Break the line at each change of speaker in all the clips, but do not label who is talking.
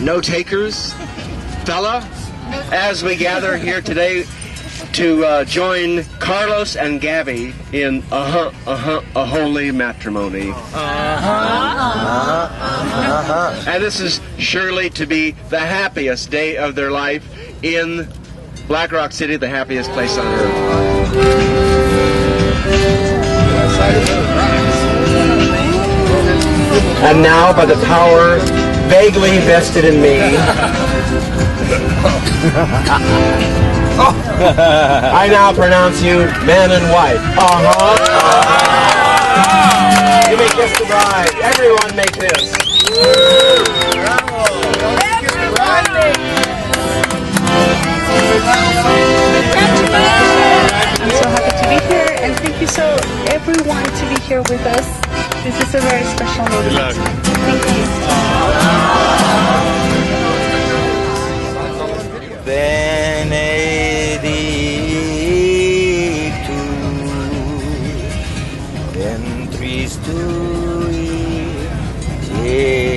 no takers, fella, as we gather here today to join Carlos and Gabby in a holy matrimony. And this is surely to be the happiest day of their life in Black Rock City, the happiest place on earth. And now, by the power vaguely vested in me, I now pronounce you man and wife. You may kiss the bride. Everyone may kiss.
I'm so happy to be here, and thank you so everyone to be here with us. This is a very special moment. Thank you.
Benedictus ventris tui, Jesus.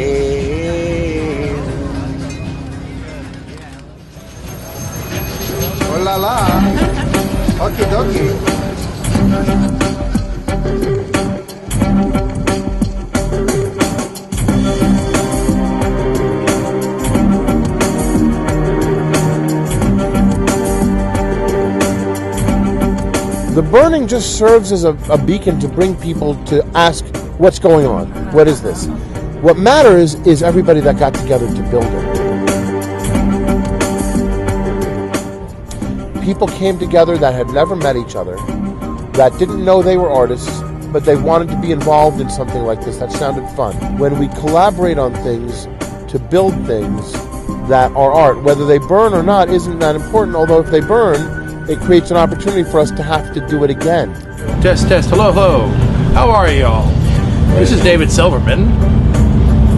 Oh la la, okie dokie.
The burning just serves as a beacon to bring people to ask, what's going on? What is this? What matters is everybody that got together to build it. People came together that had never met each other, that didn't know they were artists, but they wanted to be involved in something like this. That sounded fun. When we collaborate on things to build things that are art, whether they burn or not isn't that important, although if they burn, it creates an opportunity for us to have to do it again.
Test, test, hello, hello. How are y'all? This is David Silverman,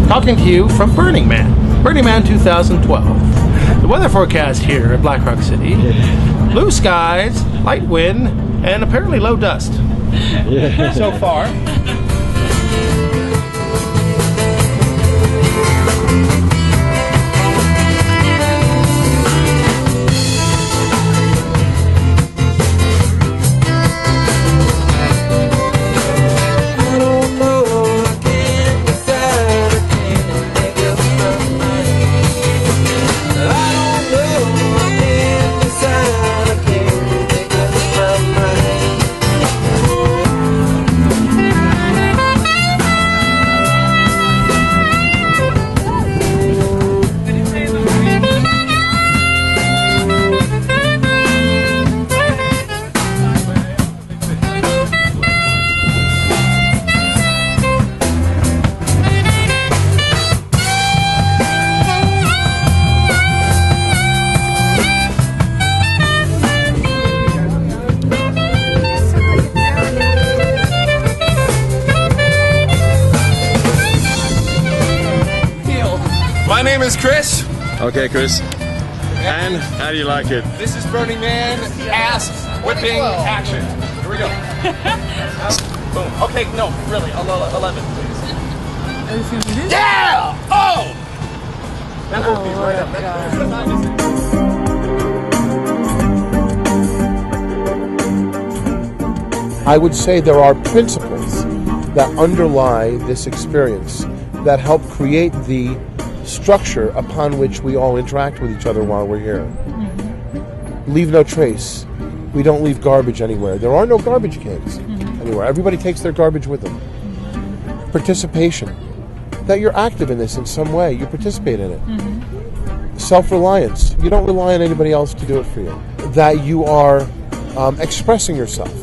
talking to you from Burning Man. Burning Man 2012. The weather forecast here at Black Rock City. Blue skies, light wind, and apparently low dust. So far.
My name is Chris.
Okay, Chris. And how do you like it?
This is Burning Man ass whipping action. Here we go. Boom. Okay, no, really, 11, please. Yeah! Oh! That will be right up there.
I would say there are principles that underlie this experience that help create the structure upon which we all interact with each other while we're here. Leave no trace. We don't leave garbage anywhere. There are no garbage cans anywhere. Everybody takes their garbage with them. Participation. That you're active in this in some way. You participate in it. Self-reliance. You don't rely on anybody else to do it for you. That you are expressing yourself.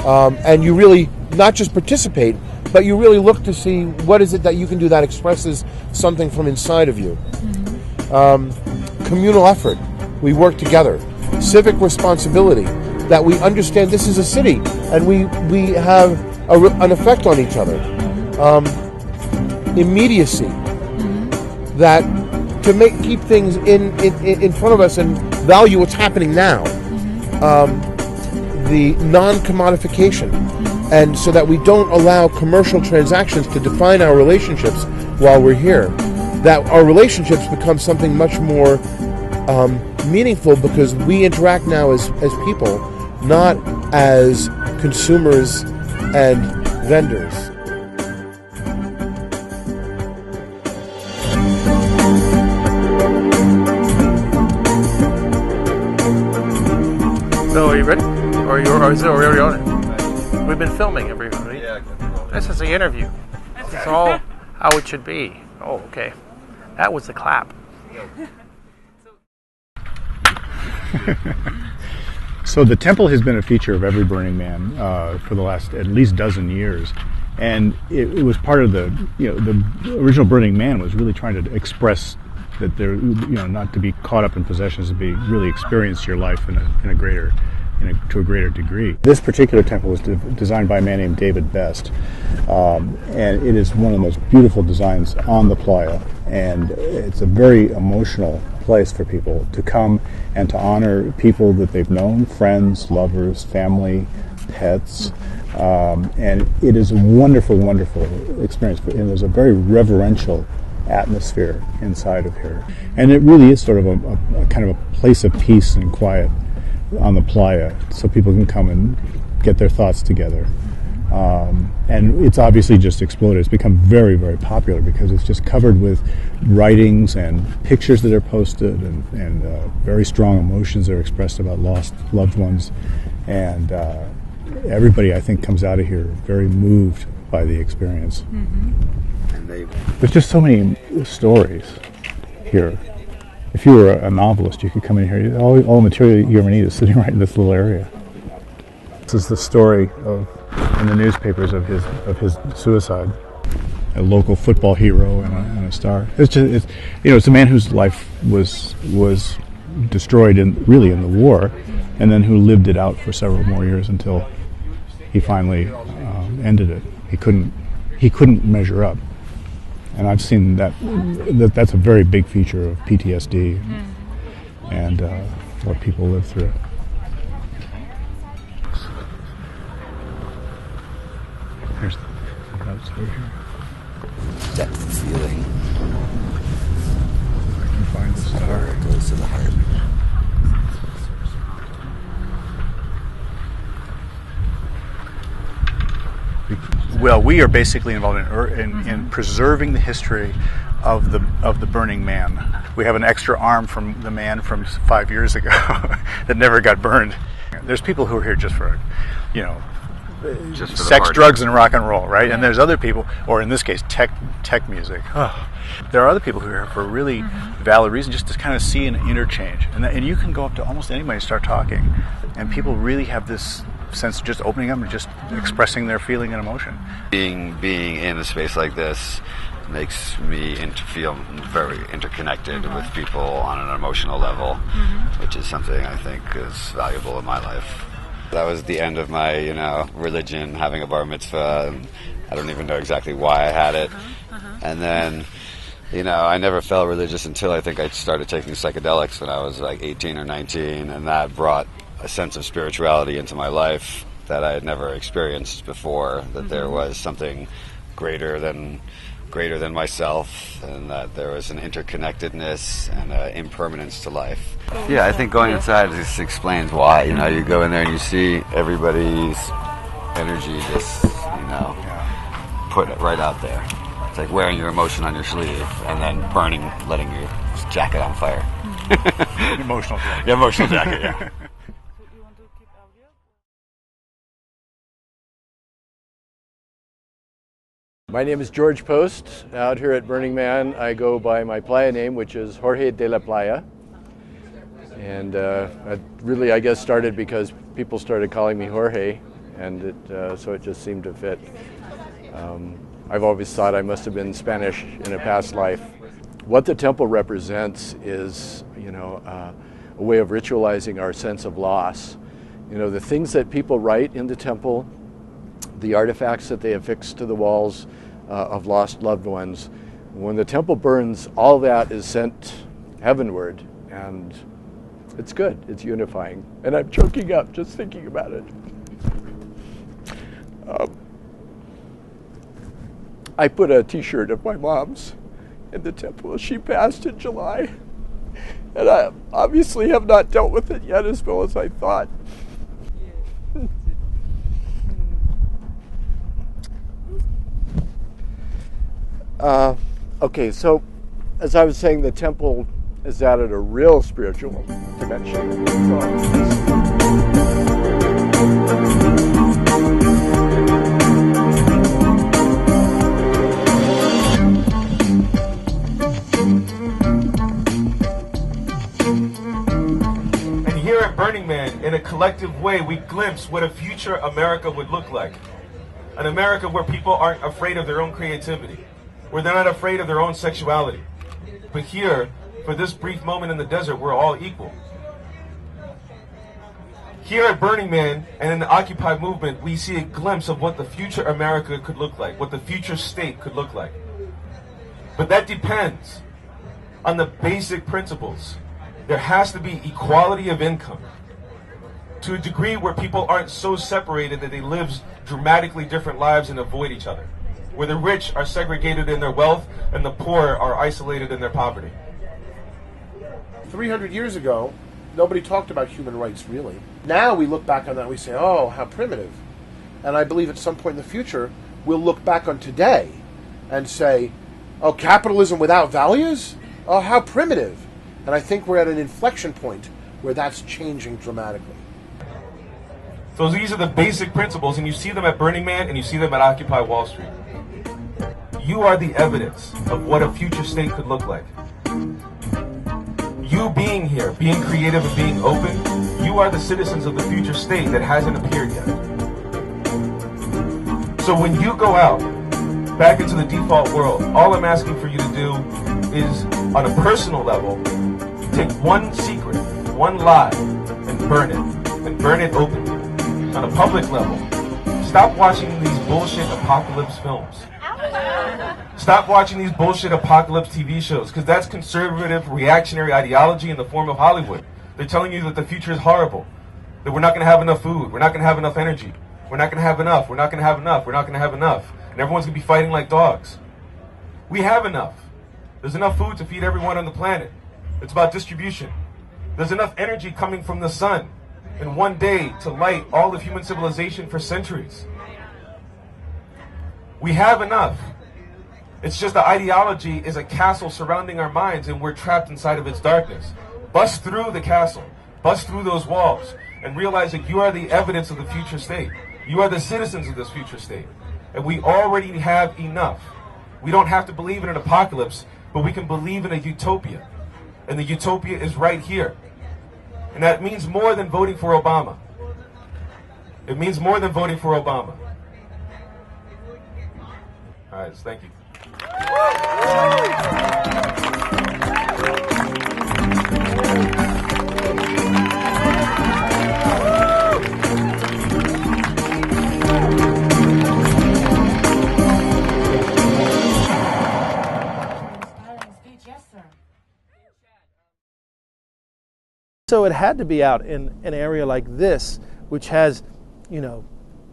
And you really not just participate, but you really look to see what is it that you can do that expresses something from inside of you. Communal effort. We work together. Civic responsibility. That we understand this is a city and we have an effect on each other. Immediacy. That to keep things in front of us and value what's happening now. The non-commodification. And so that we don't allow commercial transactions to define our relationships while we're here. that our relationships become something much more meaningful, because we interact now as people, not as consumers and vendors.
So are you ready? Or is it already on it? We've been filming everybody.
Yeah.
This is the interview. This is all how it should be. Oh, okay. That was the clap.
So the temple has been a feature of every Burning Man for the last at least dozen years, and it was part of the original Burning Man was really trying to express that there, not to be caught up in possessions, to be really experience your life to a greater degree. This particular temple was designed by a man named David Best, and it is one of the most beautiful designs on the playa, and it's a very emotional place for people to come and to honor people that they've known, friends, lovers, family, pets, and it is a wonderful, wonderful experience. And there's a very reverential atmosphere inside of here, and it really is sort of a kind of a place of peace and quiet on the playa, so people can come and get their thoughts together. And it's obviously just exploded. It's become very, very popular because it's just covered with writings and pictures that are posted, and very strong emotions that are expressed about lost loved ones. And everybody, I think, comes out of here very moved by the experience. There's just so many stories here. If you were a novelist, you could come in here. All the material you ever need is sitting right in this little area. This is the story in the newspapers of his suicide. A local football hero and a star. It's a man whose life was destroyed in the war, and then who lived it out for several more years until he finally ended it. He couldn't measure up. And I've seen that's a very big feature of PTSD and what people live through. Here's the notes over here.
Depth of feeling.
I can find the star.
It goes to the heart.
Well, we are basically involved in preserving the history of the Burning Man. We have an extra arm from the man from 5 years ago that never got burned. There's people who are here just for,
Just for the
sex,
party.
drugs, and rock and roll, right? And there's other people, or in this case, tech music. There are other people who are here for a really valid reason, just to kind of see an interchange. And you can go up to almost anybody and start talking, and people really have this sense of just opening up and just expressing their feeling and emotion.
Being in a space like this makes me feel very interconnected with people on an emotional level, which is something I think is valuable in my life. That was the end of my, religion, having a bar mitzvah. And I don't even know exactly why I had it. And then, I never felt religious until I think I started taking psychedelics when I was like 18 or 19, and that brought a sense of spirituality into my life that I had never experienced before, that there was something greater than myself, and that there was an interconnectedness and an impermanence to life. Yeah, I think going inside just explains why. You go in there and you see everybody's energy just, put it right out there. It's like wearing your emotion on your sleeve and then letting your jacket on fire.
Emotional jacket.
Yeah, emotional jacket, yeah.
My name is George Post. Out here at Burning Man, I go by my playa name, which is Jorge de la Playa. And it really, I guess, started because people started calling me Jorge, and so it just seemed to fit. I've always thought I must have been Spanish in a past life. What the temple represents is, a way of ritualizing our sense of loss. The things that people write in the temple, the artifacts that they affix to the walls of lost loved ones. When the temple burns, all that is sent heavenward, and it's good, it's unifying. And I'm choking up just thinking about it. I put a t-shirt of my mom's in the temple. She passed in July, and I obviously have not dealt with it yet as well as I thought. Okay, so as I was saying, the temple is added a real spiritual dimension.
And here at Burning Man, in a collective way, we glimpse what a future America would look like. An America where people aren't afraid of their own creativity, where they're not afraid of their own sexuality. But here, for this brief moment in the desert, we're all equal. Here at Burning Man and in the Occupy movement, we see a glimpse of what the future America could look like, what the future state could look like. But that depends on the basic principles. There has to be equality of income to a degree where people aren't so separated that they live dramatically different lives and avoid each other, where the rich are segregated in their wealth and the poor are isolated in their poverty.
300 years ago, nobody talked about human rights, really. Now we look back on that and we say, oh, how primitive. And I believe at some point in the future, we'll look back on today and say, oh, capitalism without values? Oh, how primitive. And I think we're at an inflection point where that's changing dramatically.
So these are the basic principles, and you see them at Burning Man and you see them at Occupy Wall Street. You are the evidence of what a future state could look like. You being here, being creative and being open, you are the citizens of the future state that hasn't appeared yet. So when you go out, back into the default world, all I'm asking for you to do is, on a personal level, take one secret, one lie, and burn it openly. On a public level, stop watching these bullshit apocalypse films. Stop watching these bullshit apocalypse TV shows, because that's conservative, reactionary ideology in the form of Hollywood. They're telling you that the future is horrible, that we're not going to have enough food, we're not going to have enough energy, we're not going to have enough, we're not going to have enough, we're not going to have enough, and everyone's going to be fighting like dogs. We have enough. There's enough food to feed everyone on the planet. It's about distribution. There's enough energy coming from the sun in one day to light all of human civilization for centuries. We have enough. It's just the ideology is a castle surrounding our minds and we're trapped inside of its darkness. Bust through the castle, bust through those walls, and realize that you are the evidence of the future state. You are the citizens of this future state. And we already have enough. We don't have to believe in an apocalypse, but we can believe in a utopia. And the utopia is right here. And that means more than voting for Obama. It means more than voting for Obama. All right, thank you.
So it had to be out in an area like this, which has,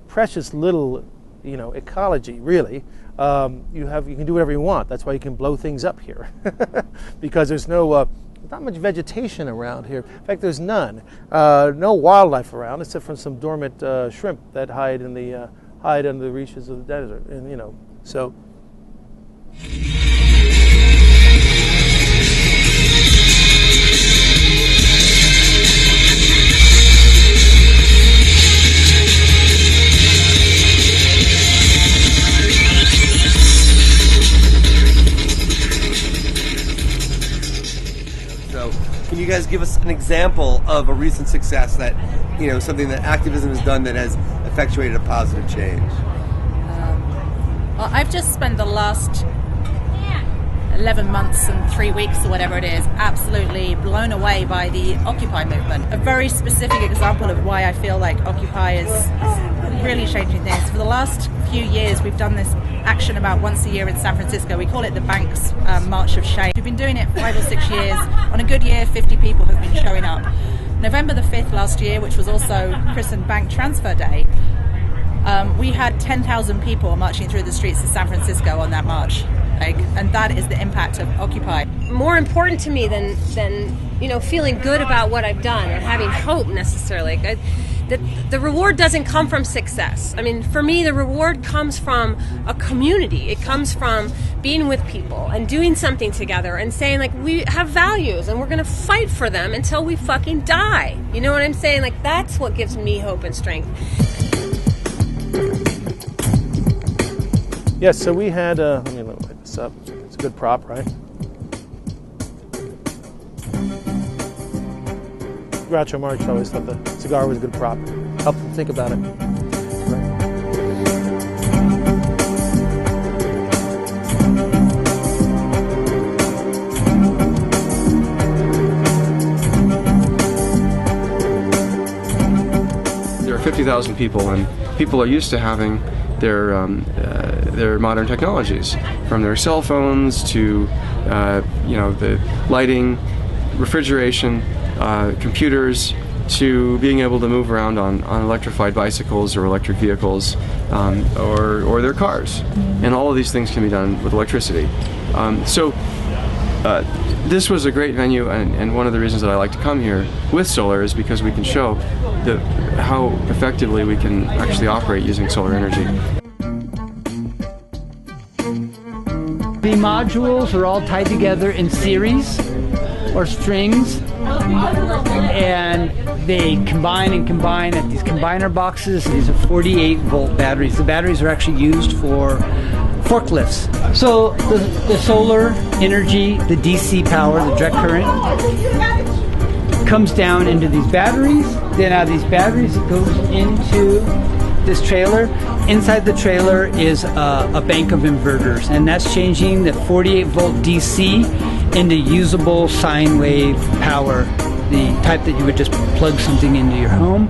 precious little, ecology, really. You can do whatever you want. That's why you can blow things up here, because there's not much vegetation around here. In fact, there's none. No wildlife around, except for some dormant shrimp that hide under the reaches of the desert, and so.
Can you guys give us an example of a recent success that, something that activism has done that has effectuated a positive change?
Well, I've just spent the last 11 months and 3 weeks or whatever it is absolutely blown away by the Occupy movement. A very specific example of why I feel like Occupy is really changing things. For the last few years, we've done this action about once a year in San Francisco. We call it the Banks March of Shame. We've been doing it 5 or 6 years. On a good year, 50 people have been showing up. November the 5th last year, which was also christened Bank Transfer Day, we had 10,000 people marching through the streets of San Francisco on that march. And that is the impact of Occupy.
More important to me than feeling good about what I've done or having hope necessarily. The reward doesn't come from success. I mean, for me, the reward comes from a community. It comes from being with people and doing something together and saying, like, we have values and we're going to fight for them until we fucking die. You know what I'm saying? Like, that's what gives me hope and strength.
Yes, so we had, let me light this up. It's a good prop, right? Groucho Marx always thought the cigar was a good prop. Helped him think about it.
There are 50,000 people, and people are used to having their modern technologies, from their cell phones to the lighting, refrigeration, computers, to being able to move around on electrified bicycles or electric vehicles, or their cars, and all of these things can be done with electricity. This was a great venue, and one of the reasons that I like to come here with solar is because we can show how effectively we can actually operate using solar energy.
The modules are all tied together in series or strings, and they combine and combine at these combiner boxes. These are 48-volt batteries. The batteries are actually used for forklifts. So the solar energy, the DC power, the direct current, comes down into these batteries. Then out of these batteries, it goes into this trailer. Inside the trailer is a bank of inverters, and that's changing the 48-volt DC into usable sine wave power, the type that you would just plug something into your home.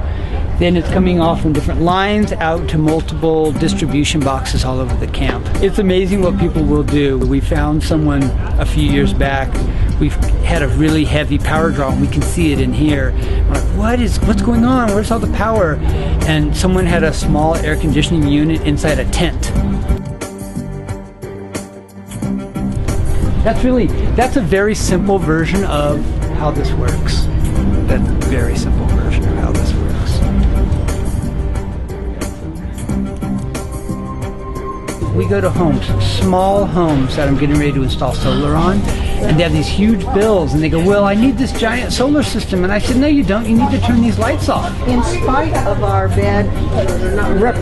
Then it's coming off from different lines out to multiple distribution boxes all over the camp. It's amazing what people will do. We found someone a few years back. We've had a really heavy power draw, and we can see it in here. We're like, what's going on? Where's all the power? And someone had a small air conditioning unit inside a tent. That's a very simple version of how this works. That's a very simple version of how this works. We go to homes, small homes that I'm getting ready to install solar on, and they have these huge bills, and they go, well, I need this giant solar system. And I said, no, you don't. You need to turn these lights off.
In spite of our bad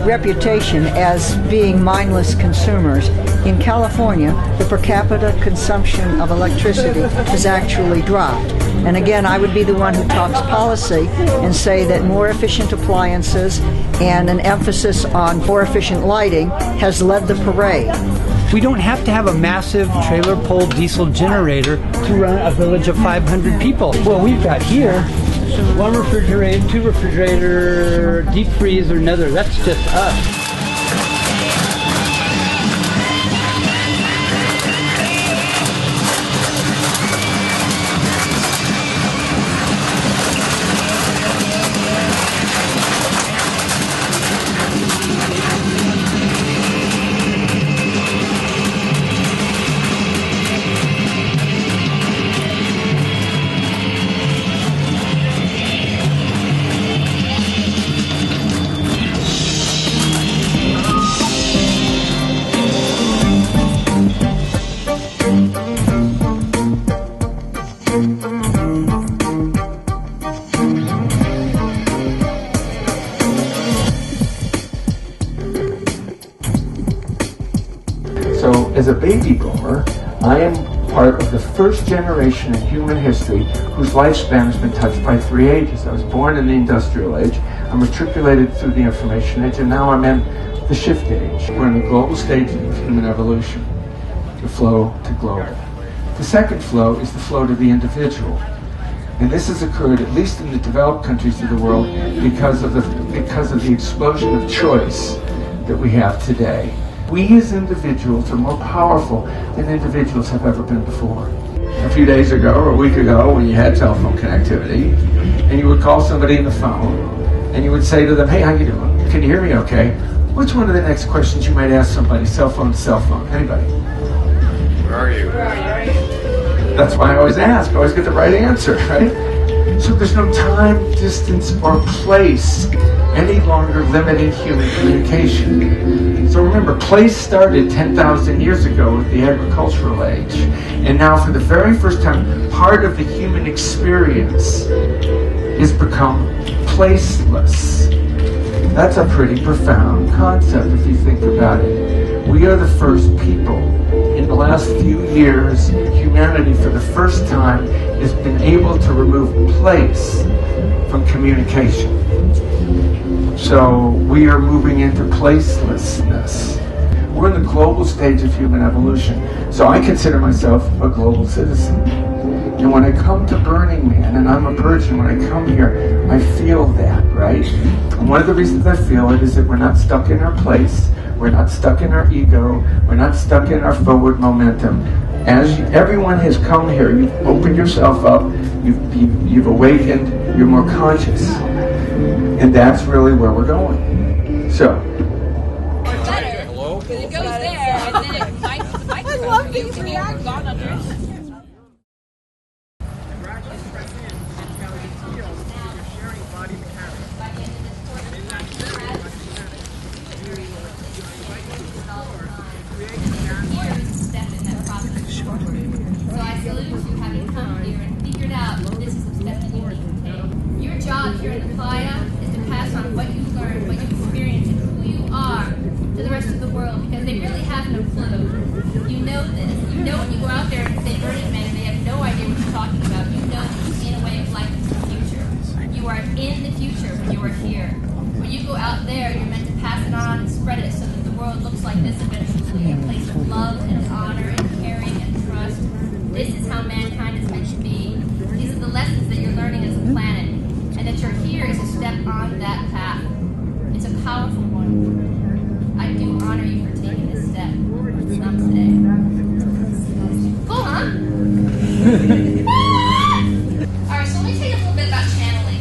reputation as being mindless consumers, in California, the per capita consumption of electricity has actually dropped. And again, I would be the one who talks policy and say that more efficient appliances and an emphasis on more efficient lighting has led the parade.
We don't have to have a massive trailer pull diesel generator to run a village of 500 people. Well, we've got here one refrigerator, two refrigerator, deep freezer, another. That's just us.
As a baby boomer, I am part of the first generation in human history whose lifespan has been touched by three ages. I was born in the industrial age, I'm matriculated through the information age, and now I'm in the shift age. We're in the global stage of human evolution, the flow to global. The second flow is the flow to the individual. And this has occurred, at least in the developed countries of the world, because of the explosion of choice that we have today. We as individuals are more powerful than individuals have ever been before. A few days ago or a week ago, when you had telephone connectivity, and you would call somebody on the phone, and you would say to them, hey, how you doing? Can you hear me okay? What's one of the next questions you might ask somebody, cell phone to cell phone? Anybody?
are you?
That's why I always ask. I always get the right answer, right? So there's no time, distance, or place any longer limiting human communication. So remember, place started 10,000 years ago with the agricultural age. And now for the very first time, part of the human experience has become placeless. That's a pretty profound concept if you think about it. We are the first people. In the last few years, humanity for the first time has been able to remove place from communication. So we are moving into placelessness. We're in the global stage of human evolution. So I consider myself a global citizen. And when I come to Burning Man, and I'm a virgin, when I come here, I feel that, right? And one of the reasons I feel it is that we're not stuck in our place, we're not stuck in our ego, we're not stuck in our forward momentum. As everyone has come here, you've opened yourself up, you've awakened, you're more conscious. And that's really where we're going. So.
Hello?
It goes there, and then it might the microphone to be gone under it.
So I salute you having come here and figured out that this is a step that you need to take. Your job here in the playa is to pass on what you've learned, what you've experienced, and who you are to the rest of the world, because they really have no clue. You know this. You know when you go out there and say Burning Man and they have no idea what you're talking about. You know that you see in a way of life in the future. You are in the future when you are here. When you go out there, you're meant to pass it on and spread it so that the world looks like this eventually, a place of love and honor and caring and trust. This is how mankind is meant to be. These are the lessons that you're learning as a planet, and that you're here is a step on that path. It's a powerful one. I do honor you for taking this step. Namaste. Cool, huh? Alright, so let me tell you a little bit about channeling.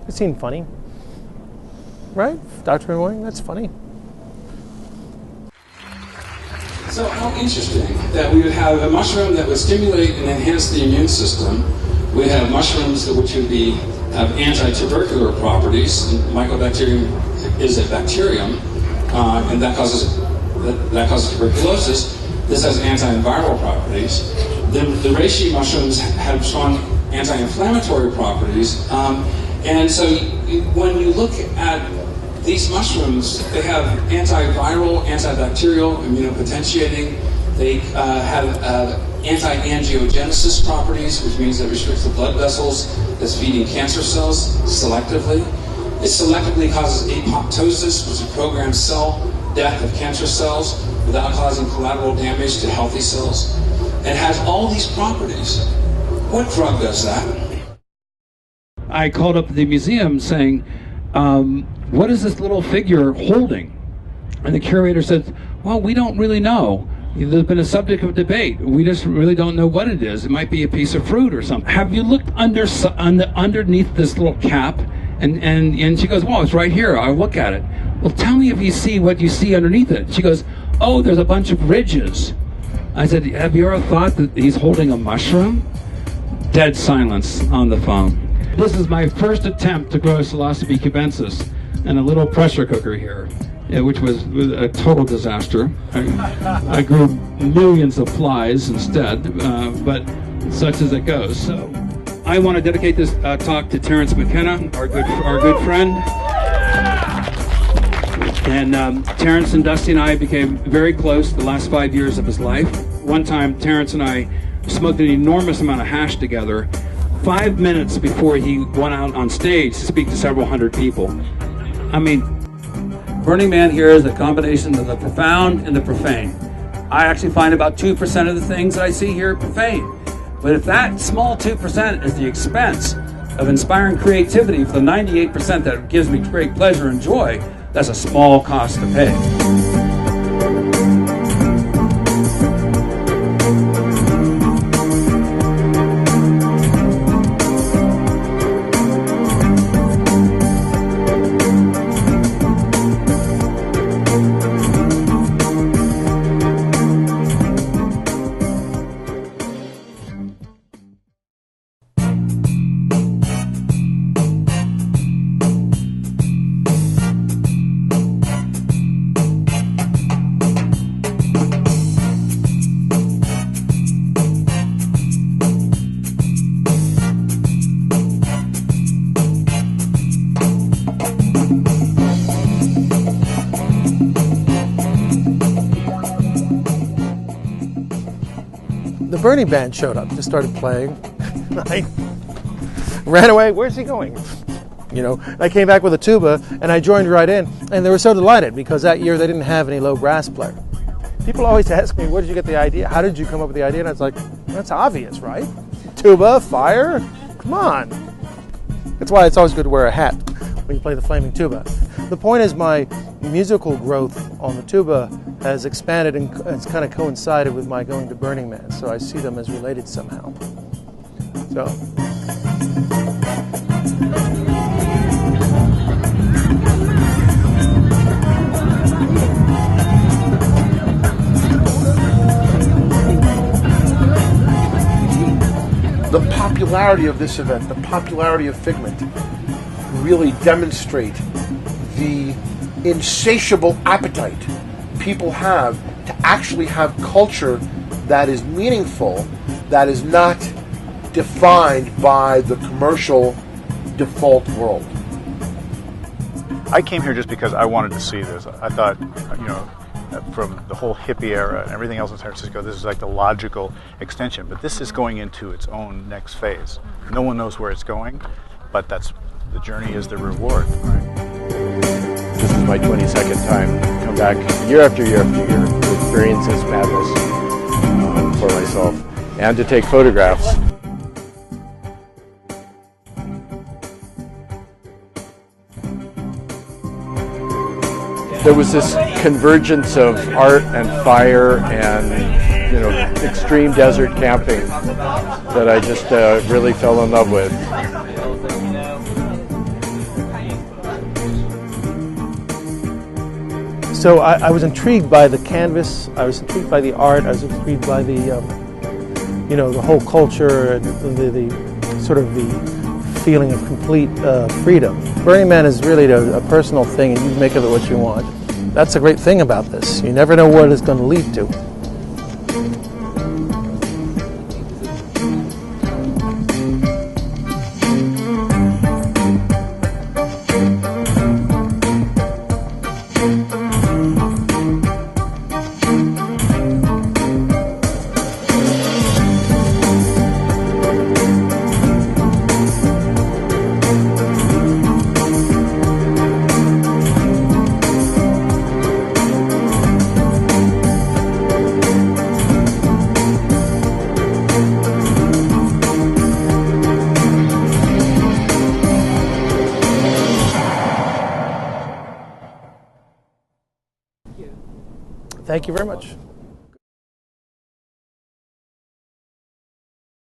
It seemed funny, right? Dr. Moying, that's funny.
So how interesting that we would have a mushroom that would stimulate and enhance the immune system. We have mushrooms which would have anti-tubercular properties. And Mycobacterium is a bacterium, and that causes tuberculosis. This has antiviral properties. The reishi mushrooms have strong anti-inflammatory properties. And so when you look at these mushrooms, they have antiviral, antibacterial, immunopotentiating. They have anti-angiogenesis properties, which means it restricts the blood vessels that's feeding cancer cells selectively. It selectively causes apoptosis, which is programmed cell death of cancer cells without causing collateral damage to healthy cells. It has all these properties. What drug does that?
I called up the museum saying, what is this little figure holding? And the curator said, well, we don't really know. There's been a subject of debate. We just really don't know what it is. It might be a piece of fruit or something. Have you looked underneath this little cap? And she goes, well, it's right here. I'll look at it. Well, tell me if you see what you see underneath it. She goes, oh, there's a bunch of ridges. I said, have you ever thought that he's holding a mushroom? Dead silence on the phone. This is my first attempt to grow Psilocybe cubensis and a little pressure cooker here, which was a total disaster. I grew millions of flies instead, but such as it goes. So I want to dedicate this talk to Terrence McKenna, our good friend. And Terrence and Dusty and I became very close the last 5 years of his life. One time, Terrence and I smoked an enormous amount of hash together 5 minutes before he went out on stage to speak to several hundred people. I mean, Burning Man here is a combination of the profound and the profane. I actually find about 2% of the things that I see here profane. But if that small 2% is the expense of inspiring creativity for the 98% that gives me great pleasure and joy, that's a small cost to pay.
Burning Band showed up, just started playing. I ran away. Where's he going? You know, I came back with a tuba and I joined right in, and they were so delighted because that year they didn't have any low brass player. People always ask me, where did you get the idea? How did you come up with the idea? And I was like, that's obvious, right? Tuba, fire, come on. That's why it's always good to wear a hat when you play the flaming tuba. The point is my musical growth on the tuba has expanded and it's kind of coincided with my going to Burning Man, so I see them as related somehow. So.
The popularity of this event, the popularity of Figment, really demonstrate the insatiable appetite people have to actually have culture that is meaningful, that is not defined by the commercial default world.
I came here just because I wanted to see this. I thought, you know, from the whole hippie era and everything else in San Francisco, this is like the logical extension. But this is going into its own next phase. No one knows where it's going, but that's the journey is the reward. Right?
This is my 22nd time to come back year after year after year to experience this madness for myself and to take photographs. There was this convergence of art and fire and, you know, extreme desert camping that I just really fell in love with.
So I was intrigued by the canvas, I was intrigued by the art, I was intrigued by the, you know, the whole culture and the sort of the feeling of complete freedom. Burning Man is really a personal thing and you make of it what you want. That's the great thing about this. You never know what it's going to lead to. Thank you very much.